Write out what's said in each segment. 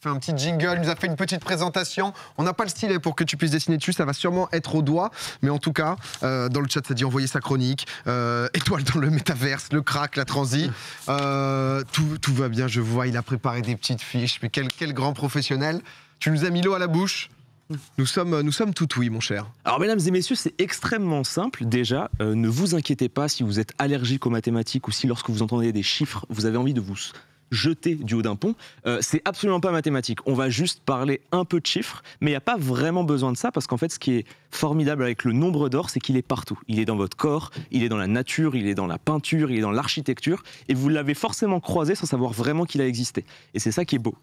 fait un petit jingle, il nous a fait une petite présentation. On n'a pas le stylet pour que tu puisses dessiner dessus, ça va sûrement être au doigt. Mais en tout cas, dans le chat, ça dit envoyer sa chronique. Étoile dans le métaverse, le crack, la transi. Tout va bien, je vois, il a préparé des petites fiches. Mais quel grand professionnel. Tu nous as mis l'eau à la bouche. Nous sommes tout oui, mon cher. Alors, mesdames et messieurs, c'est extrêmement simple. Déjà, ne vous inquiétez pas si vous êtes allergique aux mathématiques ou si lorsque vous entendez des chiffres, vous avez envie de vous jeter du haut d'un pont. C'est absolument pas mathématique. On va juste parler un peu de chiffres, mais il n'y a pas vraiment besoin de ça parce qu'en fait, ce qui est formidable avec le nombre d'or, c'est qu'il est partout. Il est dans votre corps, il est dans la nature, il est dans la peinture, il est dans l'architecture, et vous l'avez forcément croisé sans savoir vraiment qu'il a existé. Et c'est ça qui est beau.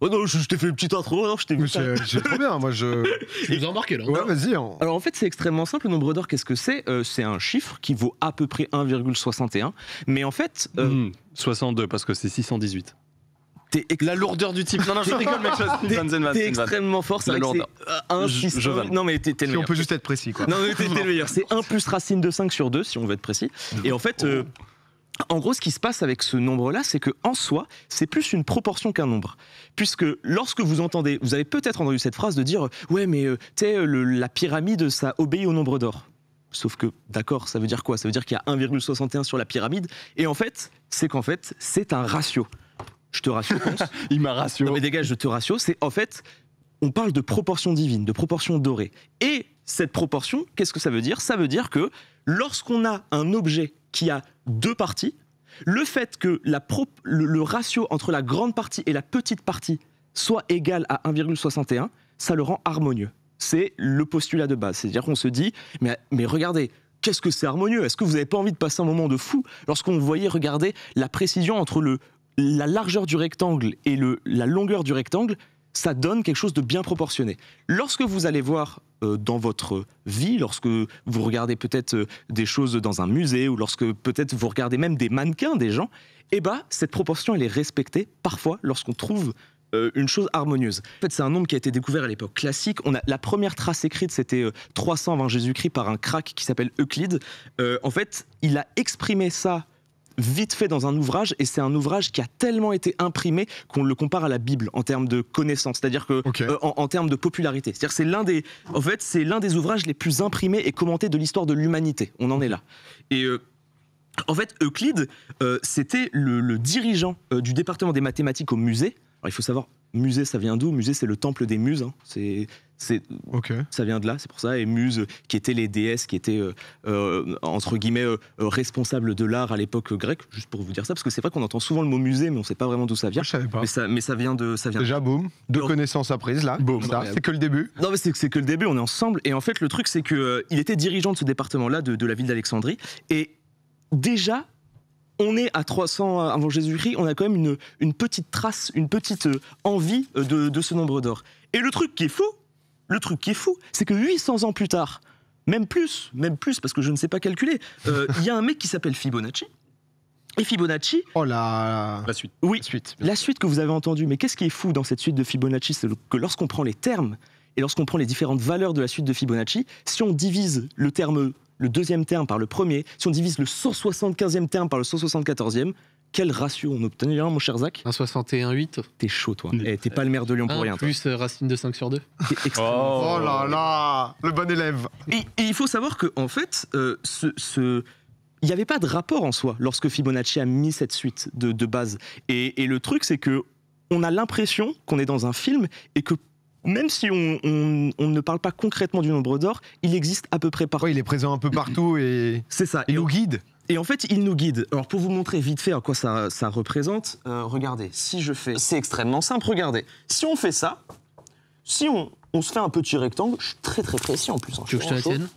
Oh non, je t'ai fait une petite intro, non, je t'ai vu ça. C'est trop bien, moi je... Tu nous as embarqué là. Ouais, vas-y. Alors en fait, c'est extrêmement simple. Le nombre d'or, qu'est-ce que c'est? C'est un chiffre qui vaut à peu près 1,61. Mais en fait... 62, parce que c'est 618. La lourdeur du type. Non, je rigole, mec. T'es extrêmement fort, c'est vrai que c'est 1, 6, je vanne. Non, mais t'es le Si meilleur. on peut juste être précis, quoi. Non, mais t'es le meilleur. C'est 1 plus racine de 5 sur 2, si on veut être précis. Et en fait... En gros, ce qui se passe avec ce nombre-là, c'est qu'en soi, c'est plus une proportion qu'un nombre. Puisque lorsque vous entendez, vous avez peut-être entendu cette phrase de dire « Ouais, mais tu sais, la pyramide, ça obéit au nombre d'or ». Sauf que, d'accord, ça veut dire quoi? Ça veut dire qu'il y a 1,61 sur la pyramide. Et en fait, c'est un ratio. Je te ratio, pense. Il m'a ratio. Non, mais dégage, je te ratio. C'est en fait, on parle de proportion divine, de proportion dorée. Et cette proportion, qu'est-ce que ça veut dire? Ça veut dire que lorsqu'on a un objet qui a deux parties, le fait que le ratio entre la grande partie et la petite partie soit égal à 1,61, ça le rend harmonieux. C'est le postulat de base. C'est-à-dire qu'on se dit, mais regardez, qu'est-ce que c'est harmonieux? Est-ce que vous n'avez pas envie de passer un moment de fou lorsqu'on voyait, regarder la précision entre la largeur du rectangle et la longueur du rectangle? Ça donne quelque chose de bien proportionné. Lorsque vous allez voir dans votre vie, lorsque vous regardez peut-être des choses dans un musée, ou lorsque peut-être vous regardez même des mannequins des gens, eh ben, cette proportion, elle est respectée parfois lorsqu'on trouve une chose harmonieuse. En fait, c'est un nombre qui a été découvert à l'époque classique. La première trace écrite, c'était 300 avant Jésus-Christ par un crack qui s'appelle Euclide. En fait, il a exprimé ça vite fait dans un ouvrage, et c'est un ouvrage qui a tellement été imprimé qu'on le compare à la Bible en termes de connaissances, c'est-à-dire que en termes de popularité. C'est-à-dire que c'est l'un des ouvrages les plus imprimés et commentés de l'histoire de l'humanité. On en est là. Et en fait, Euclide, c'était le dirigeant du département des mathématiques au musée. Alors, il faut savoir, musée, ça vient d'où? Musée, c'est le temple des muses. Hein. Ça vient de là, c'est pour ça. Et muses, qui étaient les déesses, qui étaient, entre guillemets, responsables de l'art à l'époque grecque, juste pour vous dire ça, parce que c'est vrai qu'on entend souvent le mot musée, mais on ne sait pas vraiment d'où ça vient. Je savais pas. Mais ça vient de... Déjà, boum, deux connaissances apprises, là. Boum. C'est que le début. Non, mais c'est que le début, on est ensemble. Et en fait, le truc, c'est qu'il était dirigeant de ce département-là, de la ville d'Alexandrie. Et déjà... On est à 300 avant Jésus-Christ, on a quand même une petite trace, une petite envie de ce nombre d'or. Et le truc qui est fou, c'est que 800 ans plus tard, même plus, parce que je ne sais pas calculer, il y a un mec qui s'appelle Fibonacci. Et Fibonacci... Oh là... La suite. Oui, suite. La suite que vous avez entendue. Mais qu'est-ce qui est fou dans cette suite de Fibonacci? C'est que lorsqu'on prend les termes et lorsqu'on prend les différentes valeurs de la suite de Fibonacci, si on divise le deuxième terme par le premier, si on divise le 175e terme par le 174e, quel ratio on obtient, mon cher Zach? 1,61,8. T'es chaud, toi. T'es pas le maire de Lyon pour rien. Plus racine de 5 sur 2. T'es extrêmement... Oh là là, le bon élève. Et il faut savoir qu'en fait, il n'y avait pas de rapport en soi lorsque Fibonacci a mis cette suite de base. Et le truc, c'est que on a l'impression qu'on est dans un film et que même si on ne parle pas concrètement du nombre d'or, il existe à peu près partout. Oui, il est présent un peu partout et c'est ça. Il nous guide. Et en fait, il nous guide. Alors, pour vous montrer vite fait à quoi ça représente, regardez, si je fais... C'est extrêmement simple, regardez. Si on fait ça, si on se fait un petit rectangle, je suis très très précis en plus. Hein, Tu veux que je te la tienne?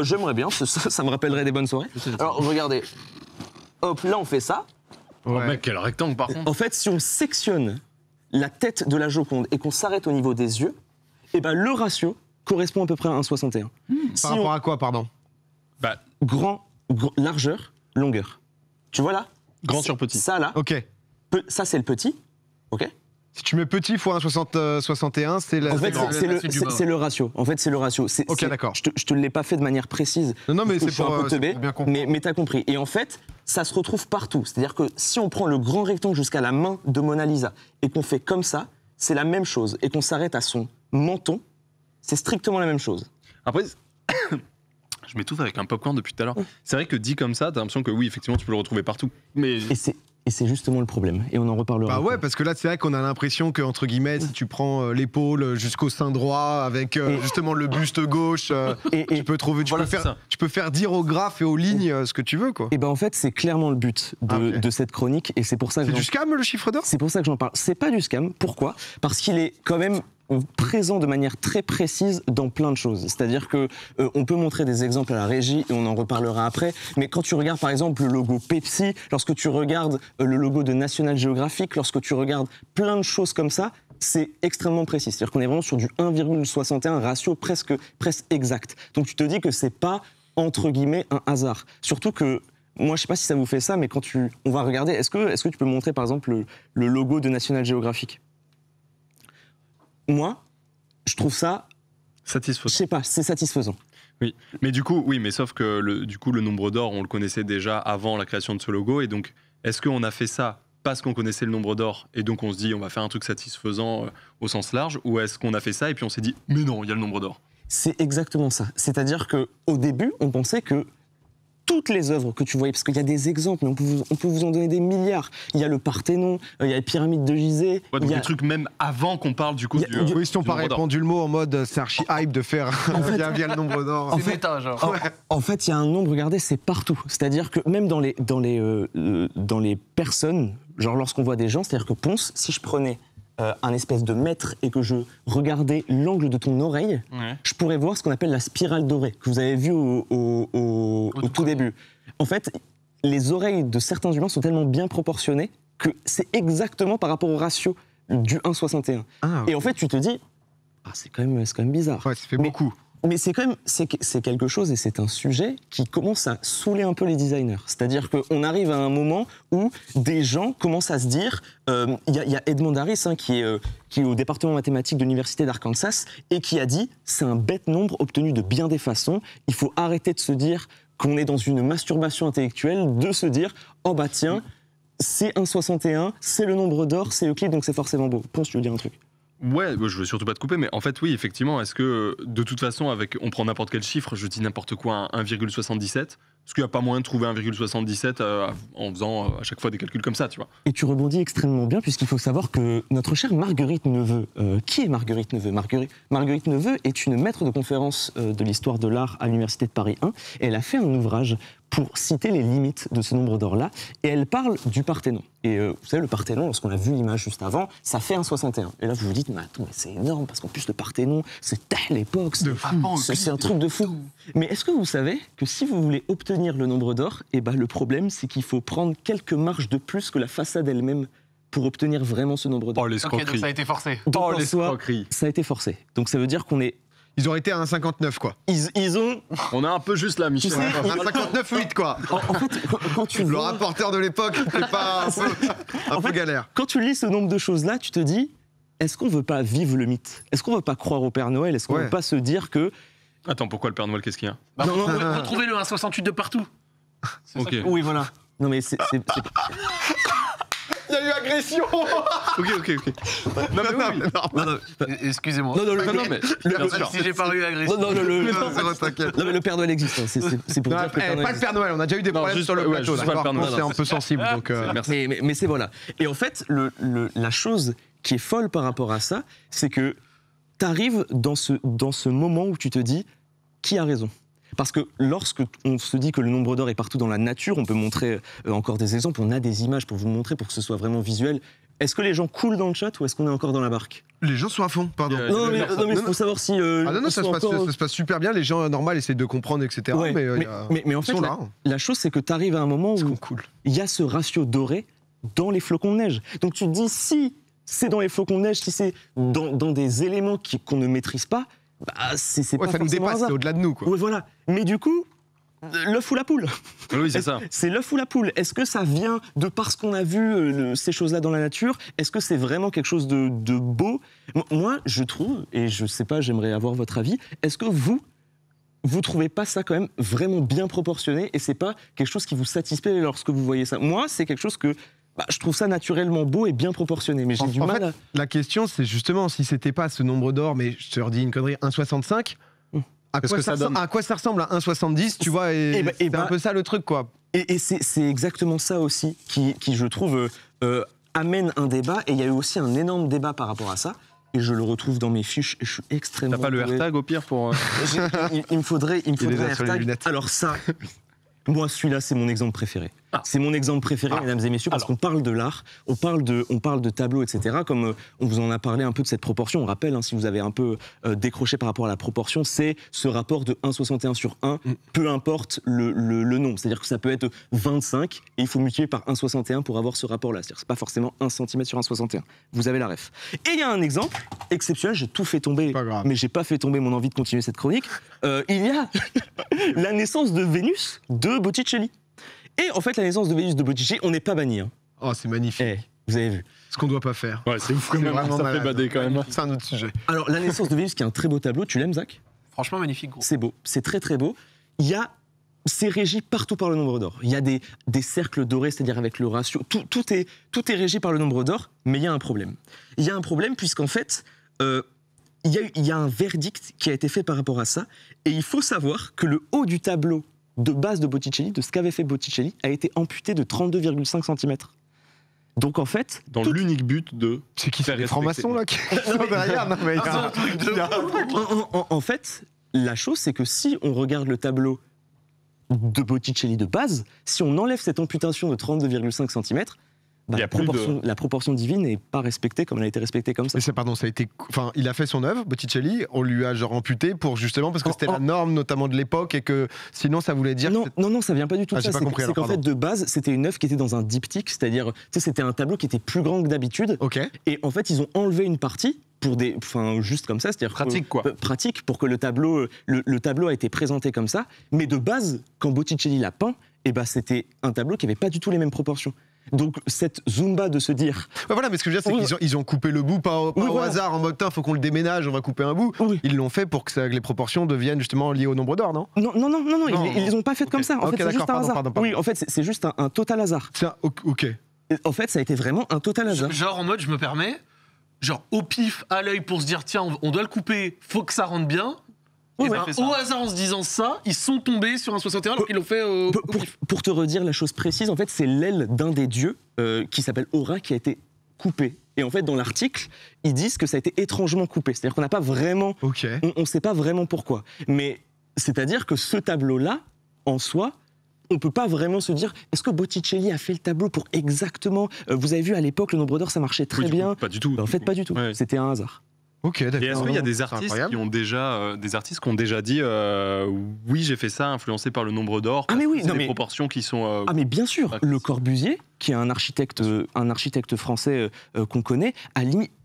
J'aimerais bien, ça me rappellerait des bonnes soirées. Alors, regardez, hop, là on fait ça. Oh mec, quel rectangle par contre. En fait, si on sectionne la tête de la Joconde et qu'on s'arrête au niveau des yeux, eh ben, le ratio correspond à peu près à 1,61. Par rapport à quoi, pardon? Largeur, longueur. Tu vois là? Grand sur petit. Ça là, Ok. ça c'est le petit, ok? Si tu mets petit fois 1,61, c'est la... En fait, c'est le ratio. En fait, c'est le ratio. Ok, d'accord. Je te l'ai pas fait de manière précise. Non, mais c'est pour un peu teubé, bien comprendre. mais t'as compris. Et en fait, ça se retrouve partout. C'est-à-dire que si on prend le grand rectangle jusqu'à la main de Mona Lisa et qu'on fait comme ça c'est la même chose et qu'on s'arrête à son menton, c'est strictement la même chose. Après, je m'étouffe avec un popcorn depuis tout à l'heure. C'est vrai que dit comme ça, t'as l'impression que oui, effectivement, tu peux le retrouver partout. Mais Et c'est justement le problème, et on en reparlera. Bah ouais, parce que là, c'est vrai qu'on a l'impression que, entre guillemets, si tu prends l'épaule jusqu'au sein droit, avec justement le buste gauche, tu peux trouver, tu peux faire dire au graphe et aux lignes ce que tu veux, quoi. Et ben en fait, c'est clairement le but de cette chronique, et c'est pour ça que C'est du scam, le chiffre d'or? c'est pour ça que j'en parle. C'est pas du scam. Pourquoi ? Parce qu'il est quand même présent de manière très précise dans plein de choses. C'est-à-dire que on peut montrer des exemples à la régie et on en reparlera après. Mais quand tu regardes par exemple le logo Pepsi, lorsque tu regardes le logo de National Geographic, lorsque tu regardes plein de choses comme ça, c'est extrêmement précis. C'est-à-dire qu'on est vraiment sur du 1,61 ratio presque exact. Donc tu te dis que c'est pas entre guillemets un hasard. Surtout que moi, je sais pas si ça vous fait ça, mais quand on va regarder, est-ce que tu peux montrer par exemple le logo de National Geographic ? Moi, je trouve ça, je satisfaisant. sais pas, c'est satisfaisant. Oui, mais du coup, oui, mais sauf que le nombre d'or, on le connaissait déjà avant la création de ce logo, et donc, est-ce qu'on a fait ça parce qu'on connaissait le nombre d'or, et donc on se dit, on va faire un truc satisfaisant au sens large, ou est-ce qu'on a fait ça et puis on s'est dit, mais non, il y a le nombre d'or. C'est exactement ça. C'est-à-dire qu'au début, on pensait que toutes les œuvres que tu voyais, parce qu'il y a des exemples, mais on peut vous en donner des milliards. Il y a le Parthénon, il y a les pyramides de Gizeh. Ouais, donc des trucs même avant qu'on parle du coup du Oui, si on pas nombre d'or. répandu le mot en mode c'est archi hype de faire via le nombre d'or. C'est méta, genre. En fait, il y a un nombre, regardez, c'est partout. C'est-à-dire que même dans les personnes, genre lorsqu'on voit des gens, c'est-à-dire que Ponce, si je prenais un espèce de mètre et que je regardais l'angle de ton oreille, je pourrais voir ce qu'on appelle la spirale dorée, que vous avez vu au tout début. En fait, les oreilles de certains humains sont tellement bien proportionnées que c'est exactement par rapport au ratio du 1,61. Ah, Et en fait, tu te dis, c'est quand même bizarre. ouais, ça fait Mais- beaucoup. Mais c'est quand même c'est quelque chose et c'est un sujet qui commence à saouler un peu les designers. C'est-à-dire qu'on arrive à un moment où des gens commencent à se dire, il y a Edmond Harris qui est au département mathématique de l'université d'Arkansas et qui a dit c'est un bête nombre obtenu de bien des façons. Il faut arrêter de se dire qu'on est dans une masturbation intellectuelle, de se dire oh bah tiens c'est 1,61, c'est le nombre d'or, c'est Euclide donc c'est forcément beau. Ponce, tu veux dire un truc? Ouais, je veux surtout pas te couper, mais en fait, oui, effectivement, est-ce que de toute façon, on prend n'importe quel chiffre, je dis n'importe quoi, un 1,77, est-ce qu'il n'y a pas moyen de trouver 1,77 en faisant à chaque fois des calculs comme ça, tu vois? Et tu rebondis extrêmement bien, puisqu'il faut savoir que notre chère Marguerite Neveu, qui est Marguerite Neveu? Marguerite Neveu est une maître de conférence de l'histoire de l'art à l'Université de Paris 1, et elle a fait un ouvrage pour citer les limites de ce nombre d'or-là, et elle parle du Parthénon. Et vous savez, le Parthénon, lorsqu'on a vu l'image juste avant, ça fait 1,61. Et là, vous vous dites, mais attends, mais c'est énorme, parce qu'en plus, le Parthénon, c'est telle époque, c'est un truc de fou. Mais est-ce que vous savez que si vous voulez obtenir le nombre d'or, eh ben, le problème, c'est qu'il faut prendre quelques marches de plus que la façade elle-même pour obtenir vraiment ce nombre d'or. Oh, les Ok, donc escroqueries. ça a été forcé. Donc, Oh, en les soi, escroqueries. ça a été forcé. Donc ça veut dire qu'on est... Ils auraient été à 1,59 quoi. Ils ont... On est un peu juste là, Michel. Tu sais, Un 59,8 quoi. En fait, quand tu Le vois... rapporteur de l'époque, c'est pas un En peu fait, galère. Quand tu lis ce nombre de choses-là, tu te dis, est-ce qu'on veut pas vivre le mythe? Est-ce qu'on veut pas croire au Père Noël? Est-ce qu'on Ouais. veut pas se dire que... Attends, pourquoi le Père Noël, qu'est-ce qu'il y a? Bah, Non, non, retrouvez le 1,68 de partout. C'est Ok. ça. Oui, voilà. Non mais c'est... Il y a eu agression. Ok. Non, mais oui. Excusez-moi. Non, mais bien sûr. Si j'ai pas eu agression. Non, Zéro, t'inquiète. Non mais le Père Noël existe, hein. c'est pour Non, dire que le Père Noël pas le existe. Père Noël, on a déjà eu des Non, problèmes juste- sur le ouais, plateau, juste pas le d'accord. Père Noël, C'est un non, peu sensible, donc... Merci. Mais c'est voilà. Et en fait, la chose qui est folle par rapport à ça, c'est que tu arrives dans ce moment où tu te dis qui a raison. Parce que lorsque on se dit que le nombre d'or est partout dans la nature, on peut montrer encore des exemples, on a des images pour vous montrer, pour que ce soit vraiment visuel. Est-ce que les gens coulent dans le chat ou est-ce qu'on est encore dans la barque? Les gens sont à fond, pardon. Non mais il faut savoir si... Ah non, ça se passe super bien, les gens normaux essaient de comprendre, etc. Ouais, mais en ils fait, sont là. la chose, c'est que tu arrives à un moment où Cool. il y a ce ratio doré dans les flocons de neige. Donc tu te dis, si c'est dans les flocons de neige, si c'est dans des éléments qu'on ne maîtrise pas, bah, c'est Ouais, pas ça nous forcément dépasse, hasard. c'est au-delà de nous, quoi. Ouais, voilà. Mais du coup, l'œuf ou la poule? Oui, c'est ça. C'est l'œuf ou la poule? Est-ce que ça vient de parce qu'on a vu ces choses-là dans la nature? Est-ce que c'est vraiment quelque chose de beau? Moi, je trouve, et je sais pas, j'aimerais avoir votre avis, est-ce que vous trouvez pas ça quand même vraiment bien proportionné et c'est pas quelque chose qui vous satisfait lorsque vous voyez ça? Moi, c'est quelque chose que je trouve ça naturellement beau et bien proportionné. Mais j'ai du En mal fait, à... la question, c'est justement si c'était pas ce nombre d'or, mais je te redis une connerie, 1,65. À Qu'est-ce quoi, que ça ça donne à quoi ça ressemble à 1,70, tu vois, et c'est un peu ça le truc, quoi. Et c'est exactement ça aussi qui je trouve, amène un débat. Et il y a eu aussi un énorme débat par rapport à ça. Et je le retrouve dans mes fiches. Et je suis extrêmement... T'as pas le doué. AirTag au pire pour. Il me faudrait est déjà un sur les AirTag. lunettes. Alors ça, moi celui-là c'est mon exemple préféré. C'est mon exemple préféré, mesdames et messieurs, parce qu'on parle de l'art, on parle de tableaux, etc. Comme on vous en a parlé un peu de cette proportion. On rappelle, hein, si vous avez un peu décroché par rapport à la proportion, c'est ce rapport de 1,61 sur 1, peu importe le nombre. C'est-à-dire que ça peut être 25 et il faut multiplier par 1,61 pour avoir ce rapport-là. C'est-à-dire que c'est pas forcément 1 cm sur 1,61. Vous avez la ref. Et il y a un exemple exceptionnel, j'ai tout fait tomber, Pas grave. mais j'ai pas fait tomber mon envie de continuer cette chronique. Il y a la naissance de Vénus de Botticelli. Et en fait, la naissance de Vénus de Botticelli, on n'est pas banni. Hein. Oh, c'est magnifique. Vous avez vu. Ce qu'on doit pas faire. Ouais, c'est ouf quand C'est même. vraiment Ça fait malade. bader quand même. C'est un autre sujet. Alors, la naissance de Vénus, qui est un très beau tableau, tu l'aimes, Zach? Franchement, magnifique, gros. C'est beau, c'est très très beau. C'est régi partout par le nombre d'or. Il y a des cercles dorés, c'est-à-dire avec le ratio. Tout est régi par le nombre d'or, mais il y a un problème. Il y a un problème puisqu'en fait, il y a un verdict qui a été fait par rapport à ça. Et il faut savoir que le haut du tableau de base de Botticelli, de ce qu'avait fait Botticelli, a été amputé de 32,5 cm. Donc en fait... Dans l'unique but de. C'est qui, faire c'est les respecter. francs-maçons, là, qui sont derrière? Non, mais il y a un truc de- En fait, la chose, c'est que si on regarde le tableau de Botticelli de base, si on enlève cette amputation de 32,5 cm, Il y a plus la proportion divine n'est pas respectée comme elle a été respectée comme ça. Mais pardon, ça a été. Enfin, il a fait son œuvre, Botticelli. On lui a genre amputé pour justement parce que c'était la norme, notamment de l'époque, et que sinon ça voulait dire. Non, ça vient pas du tout de Ah, j'ai ça. pas compris, C'est alors, qu'en fait, pardon. de base, c'était une œuvre qui était dans un diptyque, c'est-à-dire, tu sais, c'était un tableau qui était plus grand que d'habitude. Ok. Et en fait, ils ont enlevé une partie pour juste comme ça, c'est-à-dire Pratique, quoi. pratique pour que le tableau a été présenté comme ça. Mais de base, quand Botticelli l'a peint, c'était un tableau qui avait pas du tout les mêmes proportions. Donc cette zumba de se dire... Ouais, voilà, mais ce que je veux dire, c'est qu'ils ont coupé le bout, pas au voilà. hasard, en mode, il faut qu'on le déménage, on va couper un bout. Oui. Ils l'ont fait pour que les proportions deviennent justement liées au nombre d'or, non? Non, ils les ont pas faites comme ça. En Ok, fait, c'est juste d'accord, un hasard. pardon. Oui, en fait, c'est juste un total hasard. Ça, ok. En fait, ça a été vraiment un total hasard. Genre en mode, je me permets, genre au pif, à l'œil pour se dire, tiens, on doit le couper, faut que ça rentre bien. Ouais, Et ouais. ben, au hasard, en se disant ça, ils sont tombés sur un 61 alors qu'ils l'ont fait au pif. Pour te redire la chose précise, en fait, c'est l'aile d'un des dieux qui s'appelle Aura qui a été coupée. Et en fait, dans l'article, ils disent que ça a été étrangement coupé. C'est-à-dire qu'on n'a pas vraiment... Ok. On ne sait pas vraiment pourquoi. Mais c'est-à-dire que ce tableau-là, en soi, on ne peut pas vraiment se dire est-ce que Botticelli a fait le tableau pour exactement... vous avez vu, à l'époque, le nombre d'or, ça marchait très Oui, bien. Pas du tout. Ben, en fait, pas du tout. Ouais. C'était un hasard. Ok, d'accord. Et est-ce qu'il y a des C'est artistes incroyable. qui ont déjà, dit oui, j'ai fait ça influencé par le nombre d'or. Ah, mais oui, c'est non, des mais- proportions qui sont. Ah mais bien sûr, Ouais. Le Corbusier, qui est un architecte français qu'on connaît,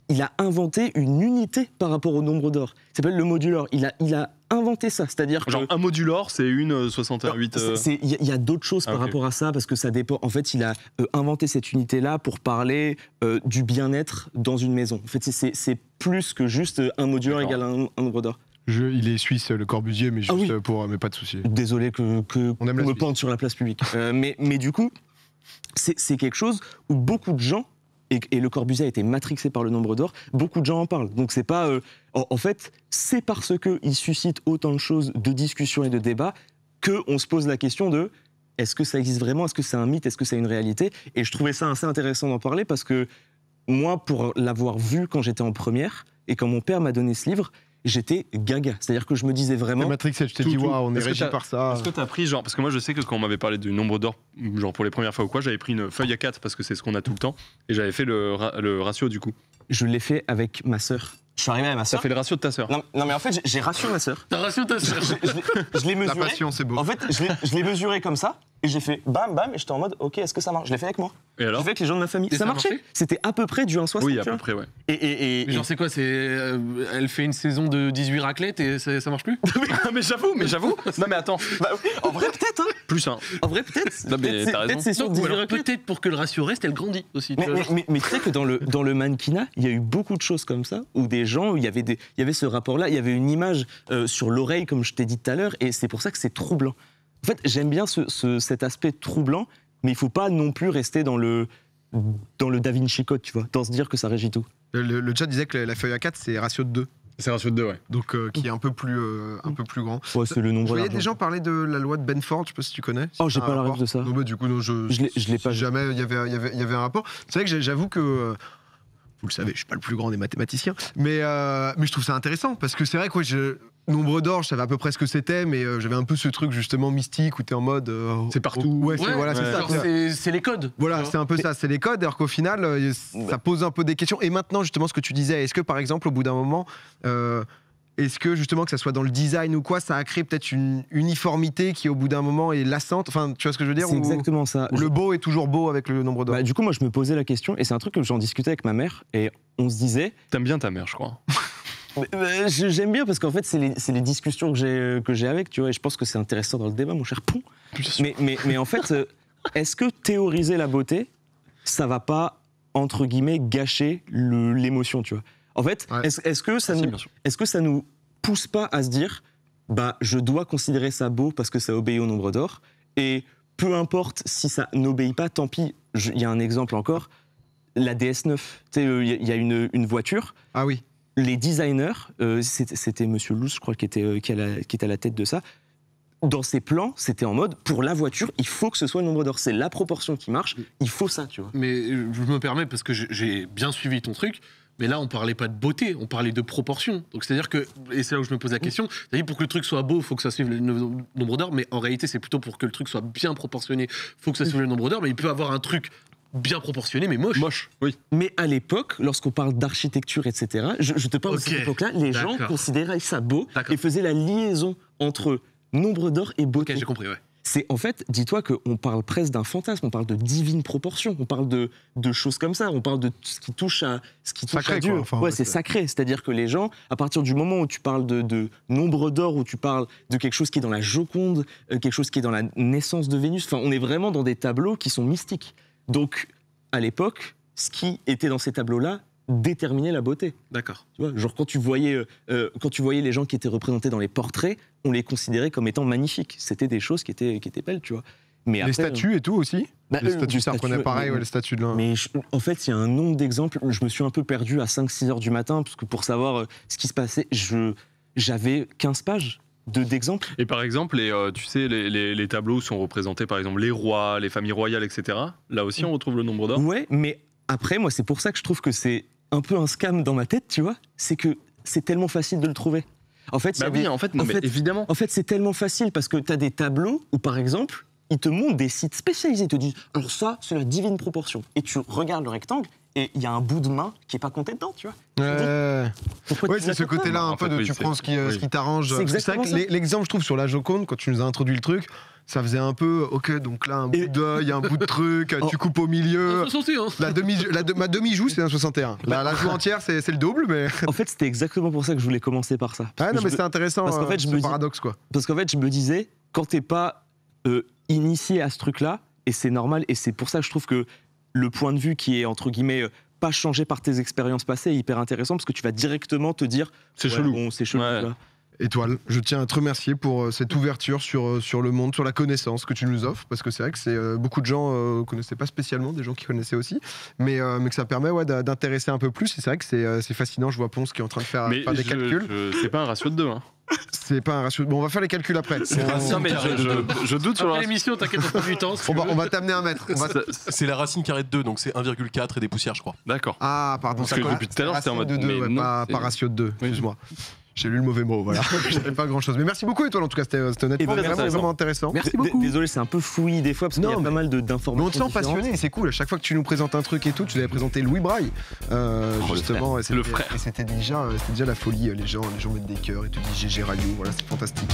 il a inventé une unité par rapport au nombre d'or. Ça s'appelle le modulor. Il a inventé ça, c'est-à-dire que... Genre un modulor, c'est une 68. Il y a d'autres choses par ok. rapport à ça, parce que ça dépend. En fait, il a inventé cette unité-là pour parler du bien-être dans une maison. En fait, c'est plus que juste un modulor D'accord. égale un nombre d'or. Il est suisse, le Corbusier, mais juste Ah oui. mais pas de souci. Désolé que On aime la me Suisse. plante sur la place publique. Mais du coup, c'est quelque chose où beaucoup de gens, et Le Corbusier a été matrixé par le nombre d'or, beaucoup de gens en parlent. Donc c'est pas... en fait, c'est parce qu'il suscite autant de choses, de discussions et de débats, qu'on se pose la question de est-ce que ça existe vraiment? Est-ce que c'est un mythe? Est-ce que c'est une réalité? Et je trouvais ça assez intéressant d'en parler parce que moi, pour l'avoir vu quand j'étais en première, et quand mon père m'a donné ce livre, j'étais gaga. C'est-à-dire que je me disais vraiment... Matrix, je t'ai Tout, dit, tout. waouh, on est Est-ce que régi t'as- par ça. Est-ce que t'as pris genre parce que moi je sais que quand on m'avait parlé du nombre d'or genre pour les premières fois ou quoi j'avais pris une feuille à 4 parce que c'est ce qu'on a tout le temps et j'avais fait le ratio du coup. Je l'ai fait avec ma sœur. Je suis arrivé avec ma Ça sœur. fait le ratio de ta sœur. Non, mais en fait, j'ai rassuré ma sœur. T'as ratio ta sœur. Je l'ai La mesuré. passion, c'est beau. En fait, je l'ai mesuré comme ça, et j'ai fait bam, bam, et j'étais en mode, ok, est-ce que ça marche? Je l'ai fait avec moi. Et Je l'ai alors fait avec les gens de ma famille. Et Ça ça a marchait. marché C'était à peu près du 1,60. Oui, tu à peu vois. près, ouais. Mais genre, c'est quoi? Elle fait une saison de 18 raclettes et ça marche plus? mais j'avoue. Non, mais attends. Bah, en vrai, peut-être, hein. Plus un. En vrai, peut-être. Non, mais Peut-être c'est- t'as raison. peut-être c'est sur Non, 18 ou alors raclettes. peut-être pour que le ratio reste, elle grandit aussi. tu vois, genre. Mais tu sais que dans le mannequinat, il y a eu beaucoup de choses comme ça, où des gens, où il y avait ce rapport-là, il y avait une image sur l'oreille, comme je t'ai dit tout à l'heure, et c'est pour ça que c'est troublant. En fait, j'aime bien cet aspect troublant, mais il ne faut pas non plus rester dans dans le Da Vinci Code, tu vois, dans se dire que ça régit tout. Le chat disait que la feuille A4, c'est ratio de 2. C'est ratio de 2, ouais. Donc, qui est un peu plus grand. Ouais, c'est le Je nombre voyais d'argent. des gens parler de la loi de Benford, je sais pas si tu connais. Oh, j'ai C'est pas un la ref rapport. de ça. Non, bah, du coup, non, je l'ai pas si vu. jamais il y avait un rapport. C'est vrai que j'avoue que. Vous le savez, je suis pas le plus grand des mathématiciens, mais je trouve ça intéressant parce que c'est vrai que nombre d'or, je savais à peu près ce que c'était, mais j'avais un peu ce truc justement mystique où t'es en mode. C'est partout. Ouais, c'est Ouais, ça. genre, c'est les codes. Voilà, tu vois. c'est un peu ça, c'est les codes, alors qu'au final, ça pose un peu des questions. Et maintenant, justement, ce que tu disais, est-ce que par exemple, au bout d'un moment, est-ce que justement, que ça soit dans le design ou quoi, ça a créé peut-être une uniformité qui, au bout d'un moment, est lassante. Enfin, tu vois ce que je veux dire? C'est exactement ça. Ou le beau est toujours beau avec le nombre d'or. Du coup, moi, je me posais la question, et c'est un truc que j'en discutais avec ma mère, et on se disait. T'aimes bien ta mère, je crois. J'aime bien parce qu'en fait, c'est les discussions que j'ai avec, tu vois, et je pense que c'est intéressant dans le débat, mon cher Pon. Mais en fait, est-ce que théoriser la beauté, ça va pas, entre guillemets, gâcher l'émotion, tu vois? En fait, Ouais. est-ce que ça Si, nous, bien sûr. est-ce que ça nous pousse pas à se dire, bah, je dois considérer ça beau parce que ça obéit au nombre d'or, et peu importe si ça n'obéit pas, tant pis. Il y a un exemple encore, la DS9. Tu sais, il y a une voiture. Ah oui. Les designers, c'était Monsieur Luce, je crois, qui était à la tête de ça. Dans ses plans, c'était en mode, pour la voiture, il faut que ce soit le nombre d'or. C'est la proportion qui marche, il faut ça, tu vois. Mais je me permets parce que j'ai bien suivi ton truc. Mais là, on parlait pas de beauté, on parlait de proportion. Donc c'est-à-dire que, et c'est là où je me pose la question, c'est-à-dire pour que le truc soit beau, il faut que ça suive le nombre d'or, mais en réalité, c'est plutôt pour que le truc soit bien proportionné, il faut que ça suive le nombre d'or, mais il peut avoir un truc bien proportionné, mais moche. Moche, oui. Mais à l'époque, lorsqu'on parle d'architecture, etc., je te parle de Ok, cette époque-là, les gens d'accord. considéraient ça beau D'accord. et faisaient la liaison entre nombre d'or et beauté. Ok, j'ai compris, ouais. C'est en fait, dis-toi qu'on parle presque d'un fantasme, on parle de divine proportion, on parle de choses comme ça, on parle de ce qui touche à Sacré, à Dieu. quoi. Enfin, ouais, ouais, c'est c'est- sacré. C'est-à-dire que les gens, à partir du moment où tu parles de nombre d'or, où tu parles de quelque chose qui est dans la Joconde, quelque chose qui est dans la naissance de Vénus, enfin, on est vraiment dans des tableaux qui sont mystiques. Donc, à l'époque, ce qui était dans ces tableaux-là déterminait la beauté. D'accord. Tu vois, genre quand tu voyais les gens qui étaient représentés dans les portraits, on les considérait comme étant magnifiques. C'était des choses qui étaient belles, tu vois. Mais Les après, statues et tout aussi. bah, Les statues, des ça reprenait statues, pareil, mais- ouais, les statues de l'un. Mais en fait, il y a un nombre d'exemples. Je me suis un peu perdu à 5-6 heures du matin, parce que pour savoir ce qui se passait, j'avais 15 pages d'exemples. Et par exemple, tu sais, les tableaux où sont représentés, par exemple, les rois, les familles royales, etc. Là aussi, on retrouve le nombre d'or. Ouais, mais après, moi, c'est pour ça que je trouve que c'est un peu un scam dans ma tête, tu vois. C'est que c'est tellement facile de le trouver. En fait, il y Bah a oui, des- en fait, en mais fait- évidemment. En fait, c'est tellement facile parce que tu as des tableaux où, par exemple, ils te montrent des sites spécialisés. Ils te disent, alors ça, c'est la divine proportion. Et tu regardes le rectangle et il y a un bout de main qui n'est pas compté dedans, tu vois. Ouais, Pourquoi ouais, tu c'est l'as ce compté côté-là un En peu fait, de oui, tu c'est- prends ce qui oui. t'arrange. C'est C'est vrai que exactement l'exemple, je trouve, sur la Joconde, quand tu nous as introduit le truc, ça faisait un peu, ok, donc là, un bout Et- d'œil, un bout de truc, tu coupes au milieu. 61. Ma demi-joue, c'est un 61. La joue entière, c'est le double, mais. En fait, c'était exactement pour ça que je voulais commencer par ça. Ah non, mais c'est intéressant, parce qu'en fait, je ce me dis- paradoxe, quoi. Parce qu'en fait, je me disais, quand t'es pas initié à ce truc-là, et c'est normal, et c'est pour ça que je trouve que le point de vue qui est, entre guillemets, pas changé par tes expériences passées est hyper intéressant, parce que tu vas directement te dire... C'est ouais, chelou. Bon, c'est chelou, Ouais. là. Étoile, je tiens à te remercier pour cette ouverture sur le monde, sur la connaissance que tu nous offres, parce que c'est vrai que c'est beaucoup de gens ne connaissaient pas spécialement, des gens qui connaissaient aussi, mais que ça permet d'intéresser un peu plus, et c'est vrai que c'est fascinant, je vois Ponce qui est en train de faire Mais des calculs. c'est pas un ratio de 2. Hein. C'est pas un ratio. Bon, on va faire les calculs après. Non, mais je doute sur le Après ratio. l'émission, t'inquiète, on prend du temps. si On tu va, veux. on va t'amener un mètre. On va- C'est la racine carrée de 2, donc c'est 1,4 et des poussières, je crois. D'accord. Ah, pardon. Parce ça que colle. depuis tout à l'heure, c'était en Racine mode, de 2, mais ouais, non, pas c'est- ratio de 2. Excuse-moi. J'ai lu le mauvais mot, voilà. Je savais pas grand-chose. Mais merci beaucoup, Étoile, en tout cas, c'était honnêtement Et ben, vraiment intéressant. Merci beaucoup. Désolé, c'est un peu fouillis des fois, parce qu'il y Non, a pas mais- mal Mais d'informations on te sent différentes. passionné, et c'est cool. À chaque fois que tu nous présentes un truc et tout, tu nous avais présenté Louis Braille. Justement, et C'est le c'était- frère. Et c'était déjà la folie. Les gens mettent des cœurs et tu dis GG Radio. Voilà, c'est fantastique.